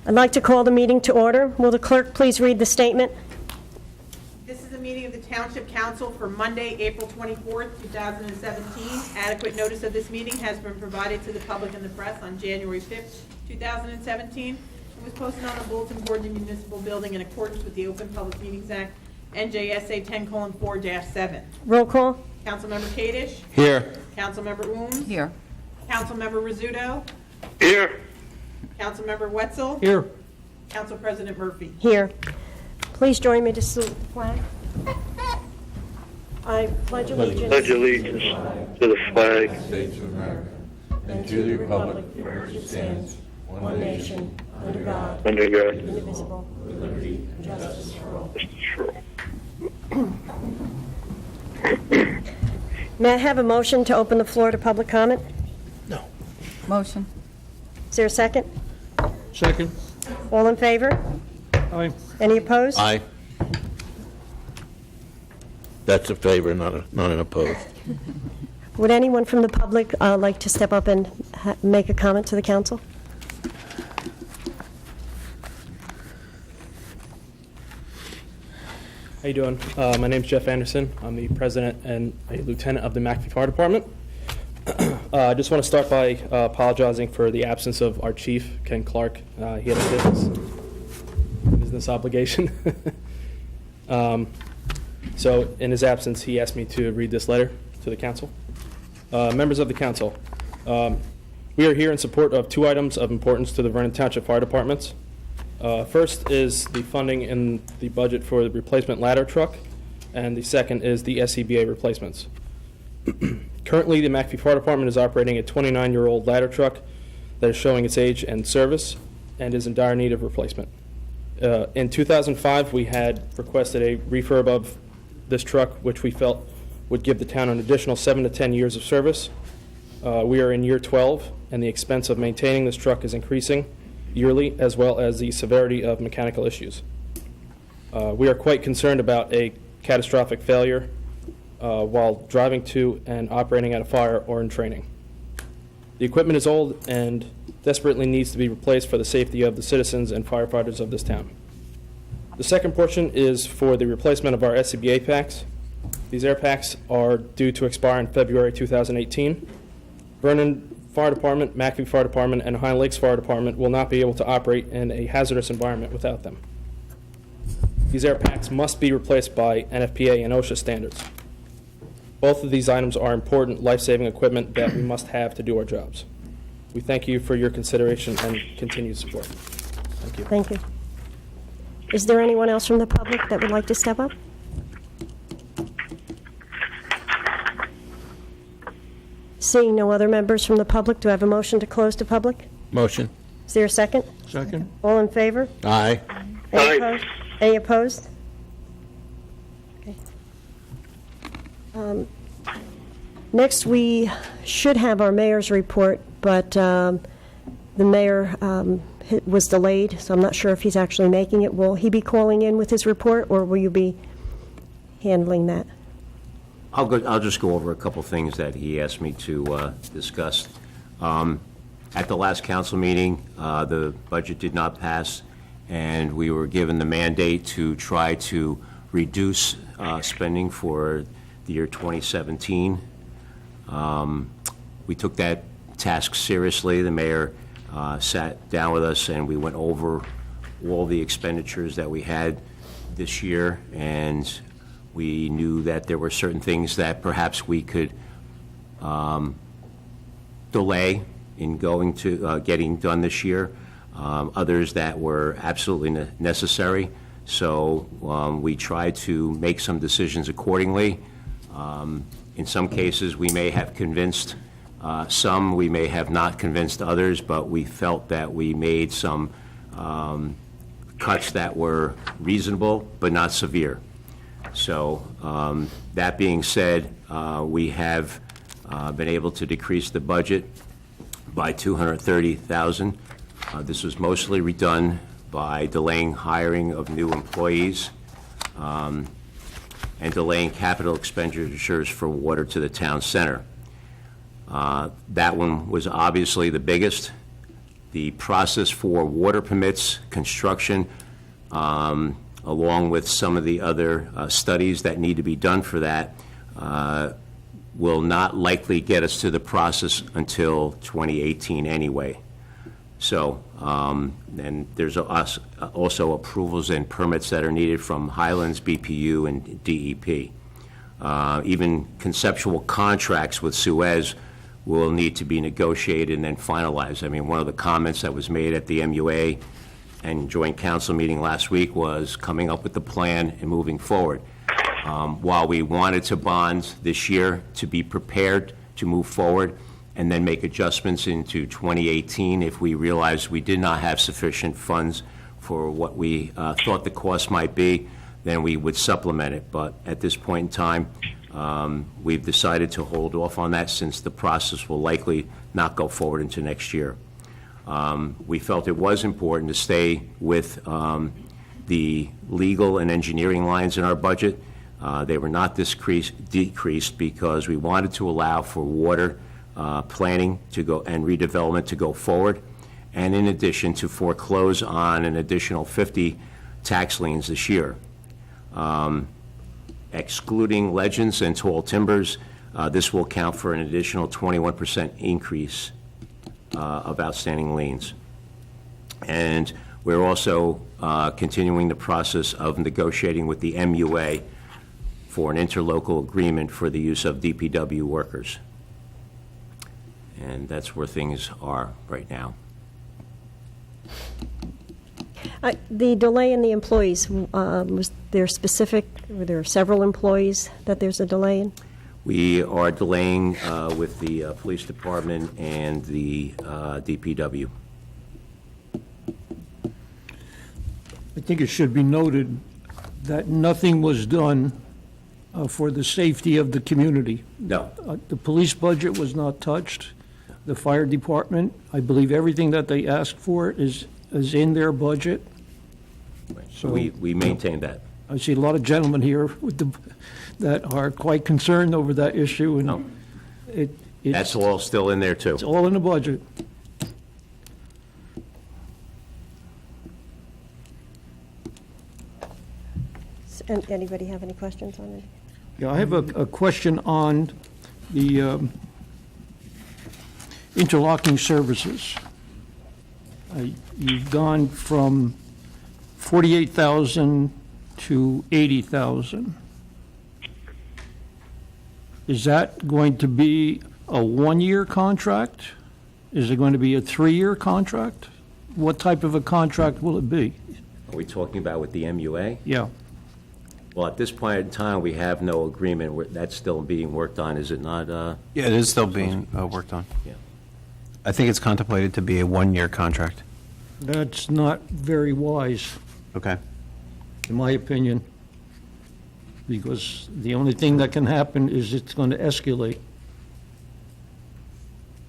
I'd like to call the meeting to order. Will the clerk please read the statement? This is a meeting of the Township Council for Monday, April 24th, 2017. Adequate notice of this meeting has been provided to the public and the press on January 5th, 2017. It was posted on the bulletin board in the municipal building in accordance with the Open Public Meetings Act, NJSA 10:4-7. Roll call. Councilmember Kadish. Here. Councilmember Ooms. Here. Councilmember Rizzuto. Here. Councilmember Wetzel. Here. Council President Murphy. Here. Please join me to salute the flag. I pledge allegiance Pledge allegiance to the flag States of America and to the republic for which it stands, one nation, under God, under God, indivisible, with liberty and justice for all. for all. May I have a motion to open the floor to public comment? Motion. Is there a second? Second. All in favor? Aye. Any opposed? Aye. That's a favor, not an opposed. Would anyone from the public like to step up and make a comment to the council? How you doing? My name's Jeff Anderson. I'm the president and a lieutenant of the McAfee Fire Department. I just want to start by apologizing for the absence of our chief, Ken Clark. He had a business obligation. So in his absence, he asked me to read this letter to the council. Members of the council, we are here in support of two items of importance to the Vernon Township Fire Departments. First is the funding in the budget for the replacement ladder truck, and the second is the SCBA replacements. Currently, the McAfee Fire Department is operating a 29-year-old ladder truck that is showing its age and service and is in dire need of replacement. In 2005, we had requested a refurb of this truck, which we felt would give the town an additional 7 to 10 years of service. We are in year 12, and the expense of maintaining this truck is increasing yearly, as well as the severity of mechanical issues. We are quite concerned about a catastrophic failure while driving to and operating at a fire or in training. The equipment is old and desperately needs to be replaced for the safety of the citizens and firefighters of this town. The second portion is for the replacement of our SCBA packs. These air packs are due to expire in February 2018. Vernon Fire Department, McAfee Fire Department, and Hind Lakes Fire Department will not be able to operate in a hazardous environment without them. These air packs must be replaced by NFPA and OSHA standards. Both of these items are important life-saving equipment that we must have to do our jobs. We thank you for your consideration and continued support. Thank you. Thank you. Is there anyone else from the public that would like to step up? Seeing no other members from the public, do I have a motion to close to public? Motion. Is there a second? Second. All in favor? Aye. Any Aye. opposed? Any opposed? Okay. Next, we should have our mayor's report, but the mayor was delayed, so I'm not sure if he's actually making it. Will he be calling in with his report, or will you be handling that? I'll just go over a couple things that he asked me to discuss. At the last council meeting, the budget did not pass, and we were given the mandate to try to reduce spending for the year 2017. We took that task seriously. The mayor sat down with us, and we went over all the expenditures that we had this year, and we knew that there were certain things that perhaps we could delay in going to getting done this year, others that were absolutely necessary. So we tried to make some decisions accordingly. In some cases, we may have convinced some, we may have not convinced others, but we felt that we made some cuts that were reasonable but not severe. So that being said, we have been able to decrease the budget by $230,000. This was mostly done by delaying hiring of new employees and delaying capital expenditures for water to the town center. That one was obviously the biggest. The process for water permits, construction, along with some of the other studies that need to be done for that, will not likely get us to the process until 2018 anyway. So, and there's also approvals and permits that are needed from Highlands, BPU, and DEP. Even conceptual contracts with Suez will need to be negotiated and then finalized. I mean, one of the comments that was made at the MUA and joint council meeting last week was coming up with the plan and moving forward. While we wanted to bond this year to be prepared to move forward and then make adjustments into 2018 if we realized we did not have sufficient funds for what we thought the cost might be, then we would supplement it. But at this point in time, we've decided to hold off on that since the process will likely not go forward into next year. We felt it was important to stay with the legal and engineering lines in our budget. They were not decreased because we wanted to allow for water planning to go and redevelopment to go forward, and in addition to foreclose on an additional 50 tax liens this year. Excluding legends and tall timbers, this will account for an additional 21% increase of outstanding liens. And we're also continuing the process of negotiating with the MUA for an interlocal agreement for the use of DPW workers. And that's where things are right now. The delay in the employees, was there were there several employees that there's a delay in? We are delaying with the police department and the DPW. I think it should be noted that nothing was done for the safety of the community. No. The police budget was not touched. The fire department, I believe everything that they asked for is in their budget. So we maintain that. I see a lot of gentlemen here that are quite concerned over that issue, and No. it's That's all still in there, too. all in the budget. Anybody have any questions on it? Yeah, I have a question on the interlocking services. You've gone from 48,000 to 80,000. Is that going to be a one-year contract? Is it going to be a three-year contract? What type of a contract will it be? Are we talking about with the MUA? Yeah. Well, at this point in time, we have no agreement. That's still being worked on, is it not? Yeah, it is still being worked on. Yeah. I think it's contemplated to be a one-year contract. That's not very wise, Okay. in my opinion, because the only thing that can happen is it's going to escalate.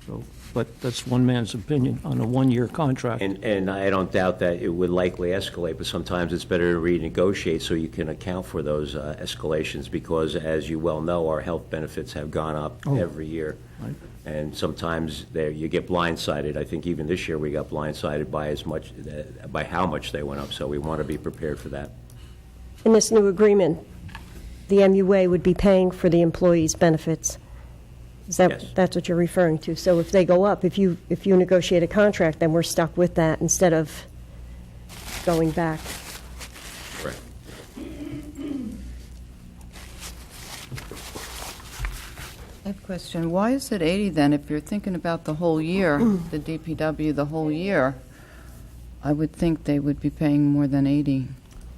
So, but that's one man's opinion on a one-year contract. And I don't doubt that it would likely escalate, but sometimes it's better to renegotiate so you can account for those escalations, because as you well know, our health benefits have gone up every year. Right. And sometimes you get blindsided. I think even this year we got blindsided by how much they went up, so we want to be prepared for that. In this new agreement, the MUA would be paying for the employees' benefits. Is that, Yes. That's what you're referring to? So if they go up, if you negotiate a contract, then we're stuck with that instead of going back. Correct. I have a question. Why is it 80 then? If you're thinking about the whole year, the DPW the whole year, I would think they would be paying more than 80.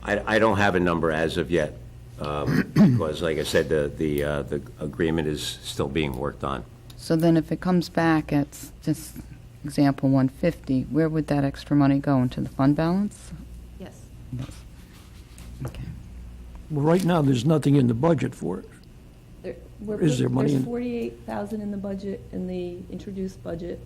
I don't have a number as of yet, because like I said, the agreement is still being worked on. So then if it comes back at, just example, 150, where would that extra money go? Into the fund balance? Yes. Okay. Well, right now, there's nothing in the budget for it. Is there money in- There's 48,000 in the budget, in the introduced budget.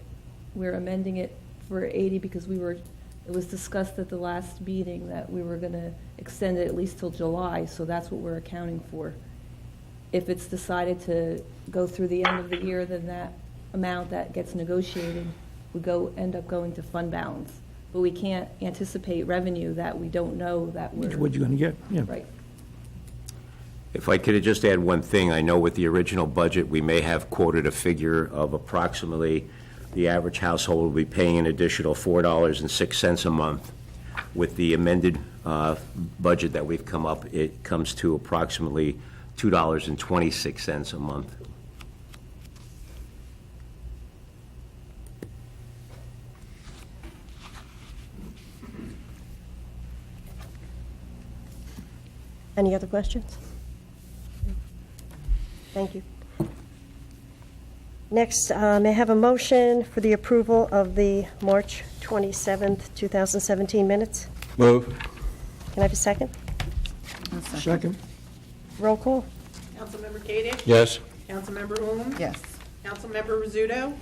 We're amending it for 80 because it was discussed at the last meeting that we were going to extend it at least till July, so that's what we're accounting for. If it's decided to go through the end of the year, then that amount that gets negotiated would end up going to fund balance. But we can't anticipate revenue that we don't know that we're. What you're going to get, yeah. Right. If I could just add one thing, I know with the original budget, we may have quoted a figure of approximately, the average household will be paying an additional $4.06 a month. With the amended budget that we've come up, it comes to approximately $2.26 a month. Any other questions? Thank you. Next, may I have a motion for the approval of the March 27th, 2017 minutes? Move. Can I have a second? Second? Roll call? Councilmember Koenig? Yes. Councilmember Ung? Yes. Councilmember Rizzuto?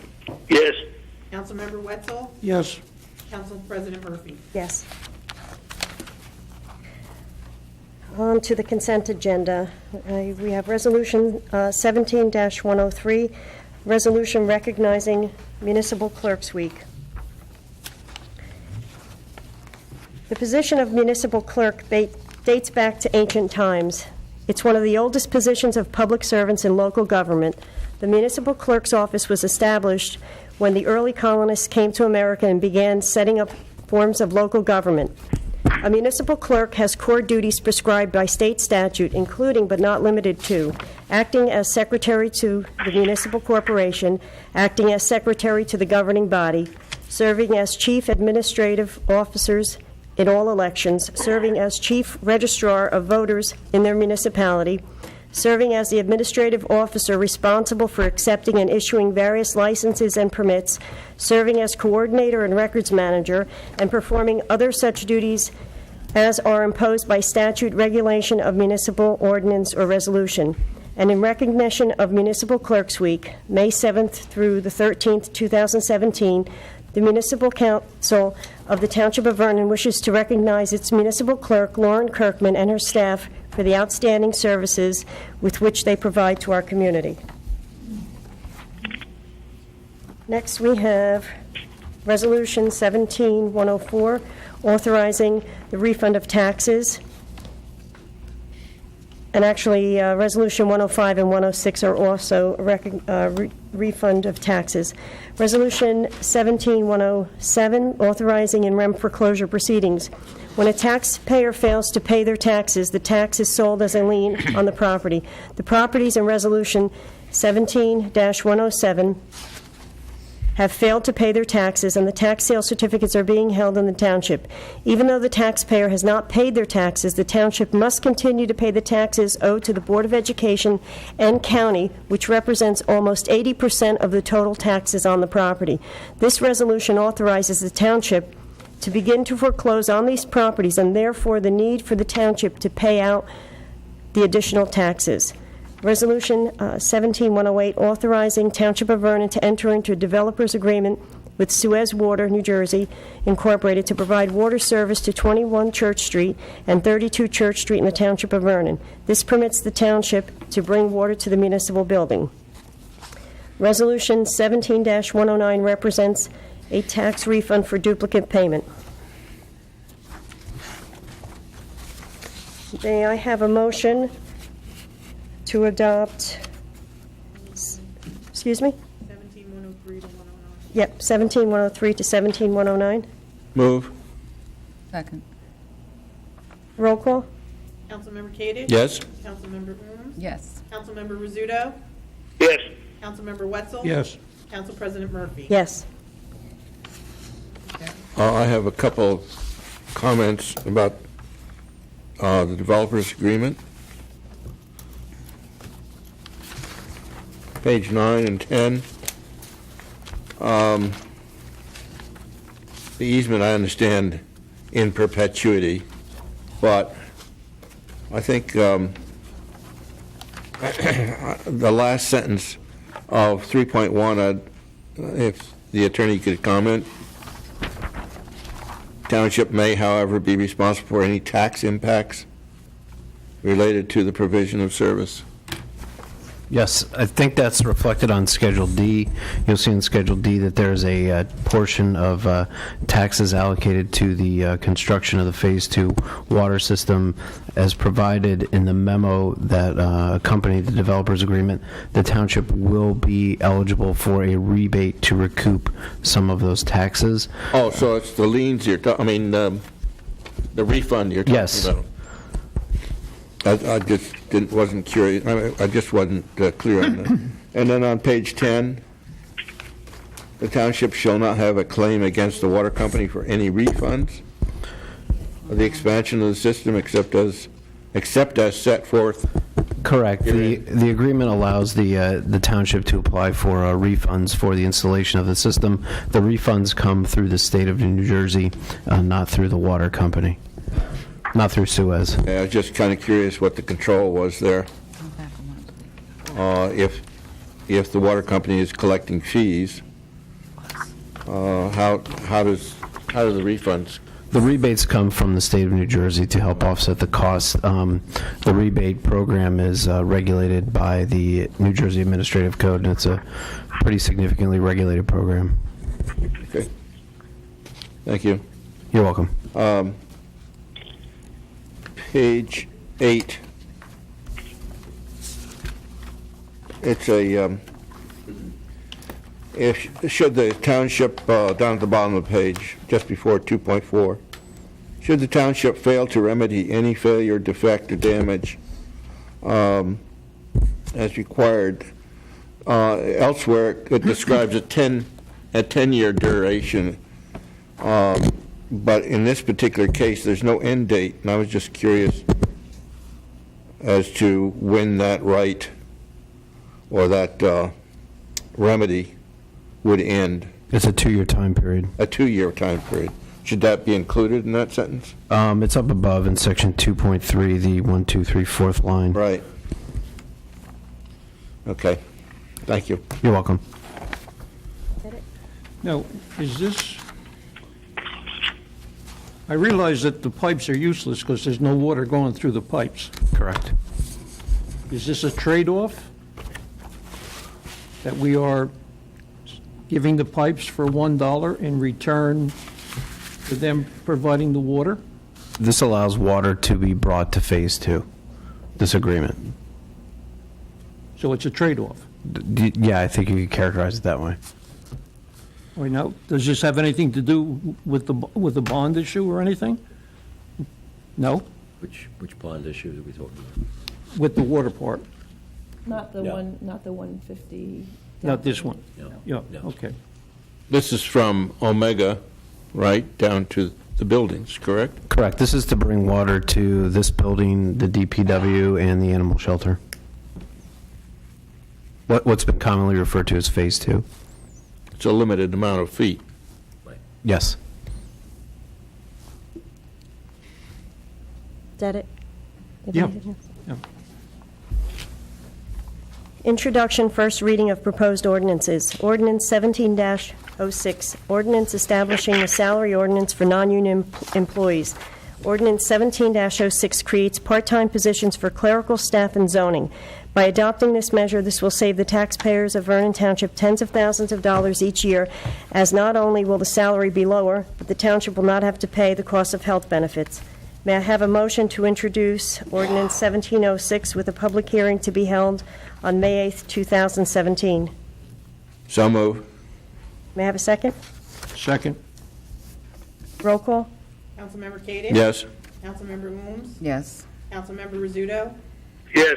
Yes. Councilmember Wetzel? Yes. Council President Murphy? Yes. On to the consent agenda. We have Resolution 17-103, resolution recognizing Municipal Clerks Week. The position of municipal clerk dates back to ancient times. It's one of the oldest positions of public servants in local government. The municipal clerk's office was established when the early colonists came to America and began setting up forms of local government. A municipal clerk has core duties prescribed by state statute, including but not limited to acting as secretary to the municipal corporation, acting as secretary to the governing body, serving as chief administrative officers in all elections, serving as chief registrar of voters in their municipality, serving as the administrative officer responsible for accepting and issuing various licenses and permits, serving as coordinator and records manager, and performing other such duties as are imposed by statute, regulation of municipal ordinance, or resolution. And in recognition of Municipal Clerks Week, May 7th through the 13th, 2017, the Municipal Council of the Township of Vernon wishes to recognize its municipal clerk, Lauren Kirkman, and her staff for the outstanding services with which they provide to our community. Next, we have Resolution 17-104, authorizing the refund of taxes. And actually, Resolution 105 and 106 are also refund of taxes. Resolution 17-107, authorizing in rem foreclosure proceedings. When a taxpayer fails to pay their taxes, the tax is sold as a lien on the property. The properties in Resolution 17-107 have failed to pay their taxes, and the tax sale certificates are being held in the township. Even though the taxpayer has not paid their taxes, the township must continue to pay the taxes owed to the Board of Education and county, which represents almost 80% of the total taxes on the property. This resolution authorizes the township to begin to foreclose on these properties, and therefore the need for the township to pay out the additional taxes. Resolution 17-108, authorizing Township of Vernon to enter into a developer's agreement with Suez Water, New Jersey, Incorporated, to provide water service to 21 Church Street and 32 Church Street in the Township of Vernon. This permits the township to bring water to the municipal building. Resolution 17-109 represents a tax refund for duplicate payment. May I have a motion to adopt, excuse me? 17-103 to 109. Yep, 17-103 to 17-109. Move. Second. Roll call? Councilmember Koenig? Yes. Councilmember Ung? Yes. Councilmember Rizzuto? Yes. Councilmember Wetzel? Yes. Council President Murphy? Yes. I have a couple of comments about the developers agreement. Page 9 and 10. The easement, I understand, in perpetuity, but I think the last sentence of 3.1, if the attorney could comment. Township may, however, be responsible for any tax impacts related to the provision of service. Yes, I think that's reflected on Schedule D. You'll see in Schedule D that there's a portion of taxes allocated to the construction of the Phase 2 water system as provided in the memo that accompanied the developer's agreement. The township will be eligible for a rebate to recoup some of those taxes. Oh, so it's the liens you're talking, the refund you're talking Yes. about? I just wasn't curious, I just wasn't clear on that. And then on page 10, the township shall not have a claim against the water company for any refunds of the expansion of the system except as set forth. Correct. The agreement allows the township to apply for refunds for the installation of the system. The refunds come through the state of New Jersey, not through the water company, not through Suez. I was just kind of curious what the control was there. If the water company is collecting fees, how do the refunds? The rebates come from the state of New Jersey to help offset the costs. The rebate program is regulated by the New Jersey Administrative Code, and it's a pretty significantly regulated program. Okay. Thank you. You're welcome. Page 8. It's a, should the township, down at the bottom of the page, just before 2.4, should the township fail to remedy any failure, defect, or damage as required, elsewhere it describes a 10-year duration, but in this particular case, there's no end date, and I was just curious as to when that right or that remedy would end. It's a 2-year time period. A 2-year time period. Should that be included in that sentence? It's up above in section 2.3, the 1, 2, 3, 4th line. Right. Okay. Thank you. You're welcome. Now, is this, I realize that the pipes are useless because there's no water going through the pipes. Correct. Is this a trade-off? That we are giving the pipes for $1 in return for them providing the water? This allows water to be brought to Phase 2, this agreement. So it's a trade-off. Yeah, I think you could characterize it that way. All right, now, does this have anything to do with the bond issue or anything? No? Which bond issue are we talking about? With the water part? Not the No. not the 150. Not this one? No. Yeah, No. okay. This is from Omega, right, down to the buildings, correct? Correct. This is to bring water to this building, the DPW, and the animal shelter. What's been commonly referred to as Phase 2. It's a limited amount of feet. Yes. Is that it? Yeah. Anything else? Yeah. Introduction, first reading of proposed ordinances. Ordinance 17-06, ordinance establishing a salary ordinance for non-union employees. Ordinance 17-06 creates part-time positions for clerical staff and zoning. By adopting this measure, this will save the taxpayers of Vernon Township tens of thousands of dollars each year, as not only will the salary be lower, but the township will not have to pay the cost of health benefits. May I have a motion to introduce ordinance 1706 with a public hearing to be held on May 8th, 2017? So move. May I have a second? Second? Roll call? Councilmember Cadiz? Yes. Councilmember Ooms? Yes. Councilmember Rizzuto? Yes.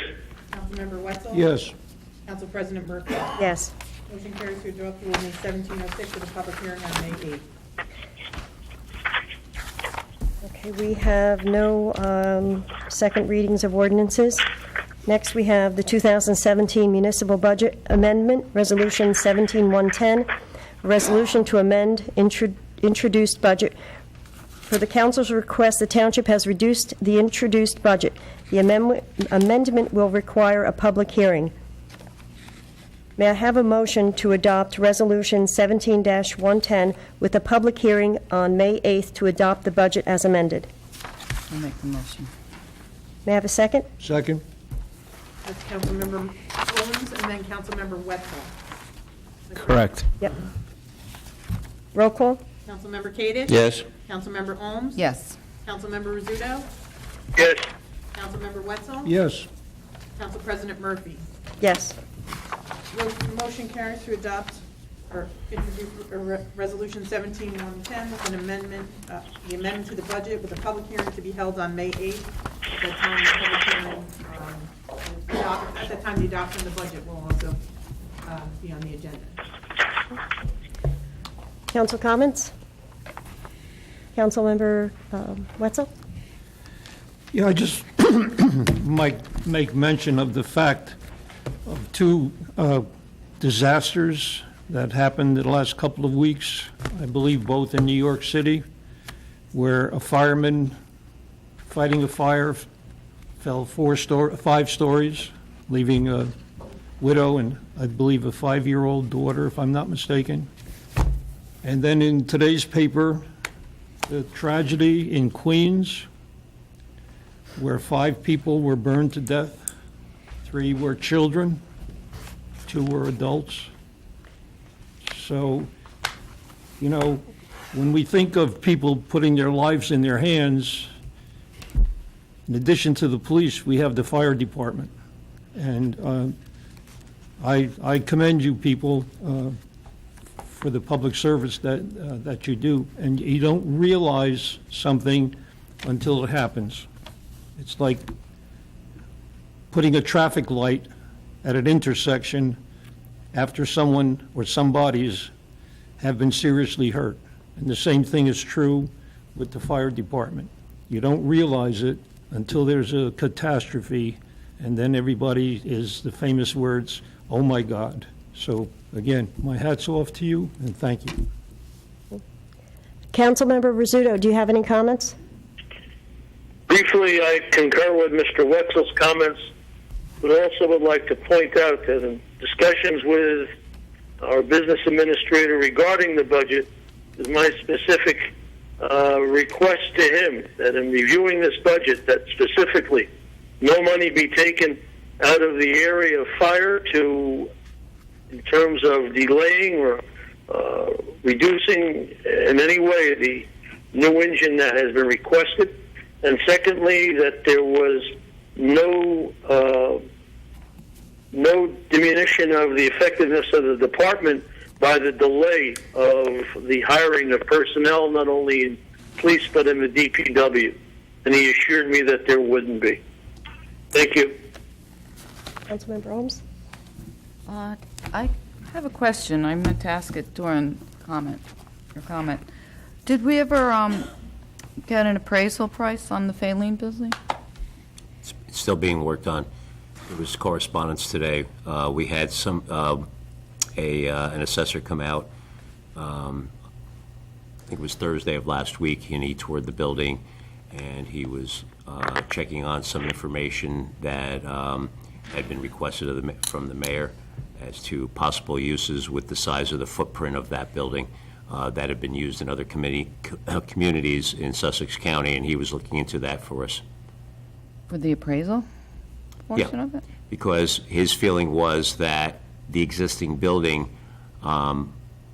Councilmember Wetzel? Yes. Council President Murphy? Yes. Motion carries to adopt ordinance 1706 with a public hearing on May 8th. Okay, we have no second readings of ordinances. Next, we have the 2017 Municipal Budget Amendment, Resolution 17110, a resolution to amend introduced budget. For the council's request, the township has reduced the introduced budget. The amendment will require a public hearing. May I have a motion to adopt Resolution 17-110 with a public hearing on May 8th to adopt the budget as amended? I'll make the motion. May I have a second? Second? That's Councilmember Holmes and then Councilmember Wetzel. Correct. Yep. Roll call? Councilmember Kadesh? Yes. Councilmember Holmes? Yes. Councilmember Rizzuto? Yes. Councilmember Wetzel? Yes. Council President Murphy? Yes. Motion carries to adopt or introduce Resolution 17-110 with an amendment, the amendment to the budget with a public hearing to be held on May 8th. At that time, the public hearing, at that time, the adoption of the budget will also be on the agenda. Council comments? Councilmember Wetzel? Yeah, I just might make mention of the fact of two disasters that happened in the last couple of weeks, I believe both in New York City, where a fireman fighting a fire fell 5 stories, leaving a widow and I believe a 5-year-old daughter, if I'm not mistaken. And then in today's paper, the tragedy in Queens, where 5 people were burned to death. 3 were children, 2 were adults. So, you know, when we think of people putting their lives in their hands, in addition to the police, we have the fire department. And I commend you people for the public service that you do. And you don't realize something until it happens. It's like putting a traffic light at an intersection after someone or somebody's have been seriously hurt. And the same thing is true with the fire department. You don't realize it until there's a catastrophe, and then everybody is the famous words, "Oh my God." So again, my hat's off to you, and thank you. Councilmember Rizzuto, do you have any comments? Briefly, I concur with Mr. Wetzel's comments, but also would like to point out that in discussions with our business administrator regarding the budget, is my specific request to him that in reviewing this budget, that specifically no money be taken out of the area of fire in terms of delaying or reducing in any way the new engine that has been requested. And secondly, that there was no diminution of the effectiveness of the department by the delay of the hiring of personnel, not only in police but in the DPW. And he assured me that there wouldn't be. Thank you. Councilmember Holmes? I have a question. I meant to ask it during your comment. Did we ever get an appraisal price on the Faline building? It's still being worked on. There was correspondence today. We had an assessor come out, I think it was Thursday of last week, and he toured the building, and he was checking on some information that had been requested from the mayor as to possible uses with the size of the footprint of that building that had been used in other communities in Sussex County, and he was looking into that for us. For the appraisal portion of it? Because his feeling was that the existing building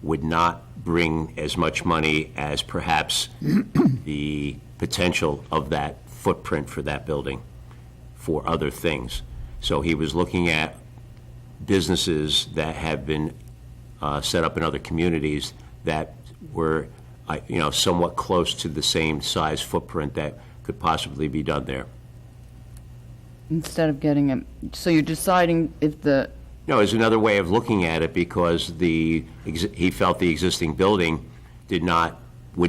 would not bring as much money as perhaps the potential of that footprint for that building for other things. So he was looking at businesses that have been set up in other communities that were, somewhat close to the same size footprint that could possibly be done there. Instead of getting it, so you're deciding if the... No, it's another way of looking at it, because he felt the existing building would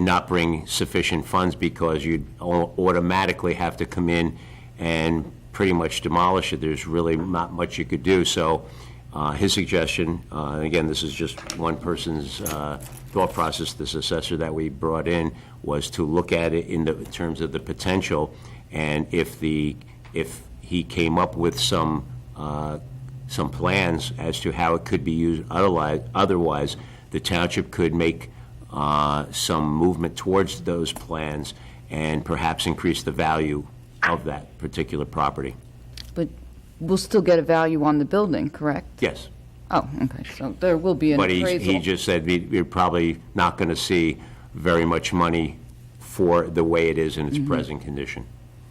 not bring sufficient funds, because you'd automatically have to come in and pretty much demolish it. There's really not much you could do. So his suggestion, and again, this is just one person's thought process, this assessor that we brought in, was to look at it in terms of the potential, and if he came up with some plans as to how it could be used otherwise, the township could make some movement towards those plans and perhaps increase the value of that particular property. But we'll still get a value on the building, correct? Yes. Oh, okay, so there will be an But appraisal. he just said we're probably not going to see very much money for the way it is in its present condition.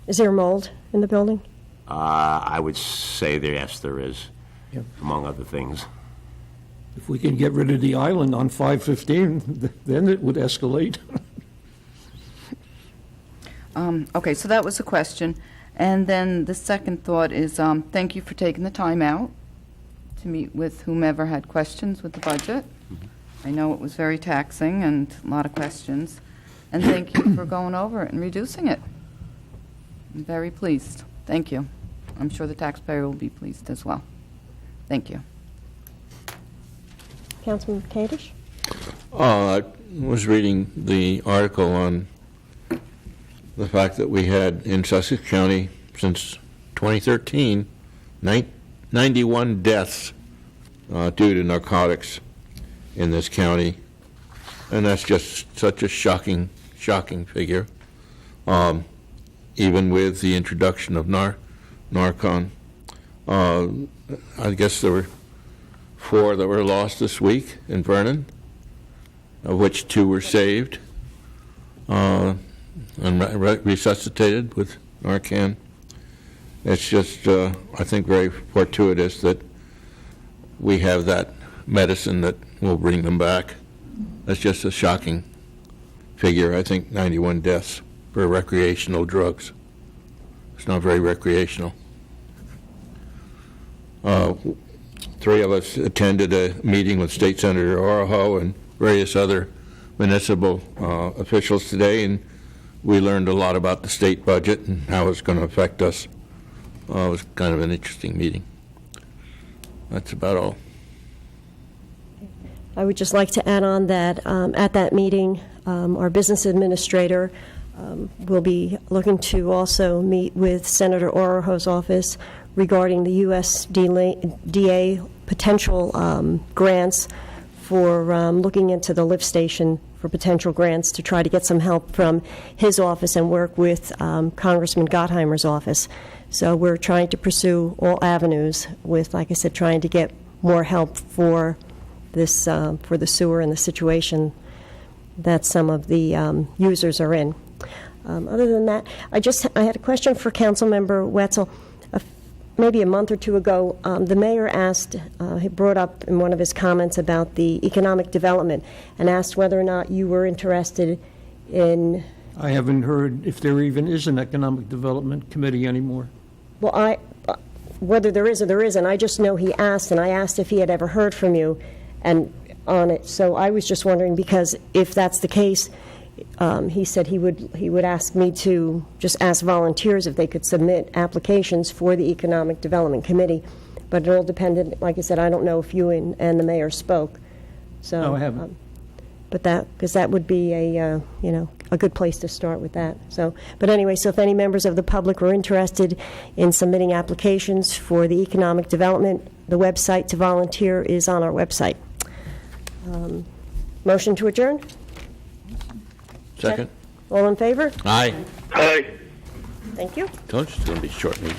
Is there mold in the building? I would say that, yes, there is, among other things. If we can get rid of the island on 515, then it would escalate. Okay, so that was a question. And then the second thought is, thank you for taking the time out to meet with whomever had questions with the budget. I know it was very taxing and a lot of questions. And thank you for going over it and reducing it. I'm very pleased. Thank you. I'm sure the taxpayer will be pleased as well. Thank you. Councilman Kadish? I was reading the article on the fact that we had in Sussex County since 2013, 91 deaths due to narcotics in this county, and that's just such a shocking figure. Even with the introduction of Narcan, I guess there were 4 that were lost this week in Vernon, of which 2 were saved and resuscitated with Narcan. It's just, I think, very fortuitous that we have that medicine that will bring them back. That's just a shocking figure. I think 91 deaths for recreational drugs. It's not very recreational. 3 of us attended a meeting with State Senator Oroho and various other municipal officials today, and we learned a lot about the state budget and how it's going to affect us. It was kind of an interesting meeting. That's about all. I would just like to add on that at that meeting, our business administrator will be looking to also meet with Senator Oroho's office regarding the USDA potential grants for looking into the lift station for potential grants to try to get some help from his office and work with Congressman Gottheimer's office. So we're trying to pursue all avenues with, like I said, trying to get more help for this, for the sewer and the situation that some of the users are in. Other than that, I had a question for Councilmember Wetzel. Maybe a month or 2 ago, the mayor asked, he brought up in one of his comments about the economic development and asked whether or not you were interested in... I haven't heard if there even is an economic development committee anymore. Well, whether there is or there isn't, I just know he asked, and I asked if he had ever heard from you and on it. So I was just wondering, because if that's the case, he said he would ask me to just ask volunteers if they could submit applications for the Economic Development Committee. But it all depended, like I said, I don't know if you and the mayor spoke. So, No, I haven't. But because that would be a good place to start with that. So, but anyway, so if any members of the public are interested in submitting applications for the economic development, the website to volunteer is on our website. Motion to adjourn? Second? All in favor? Aye. Aye. Thank you. Told you it's going to be a short meeting.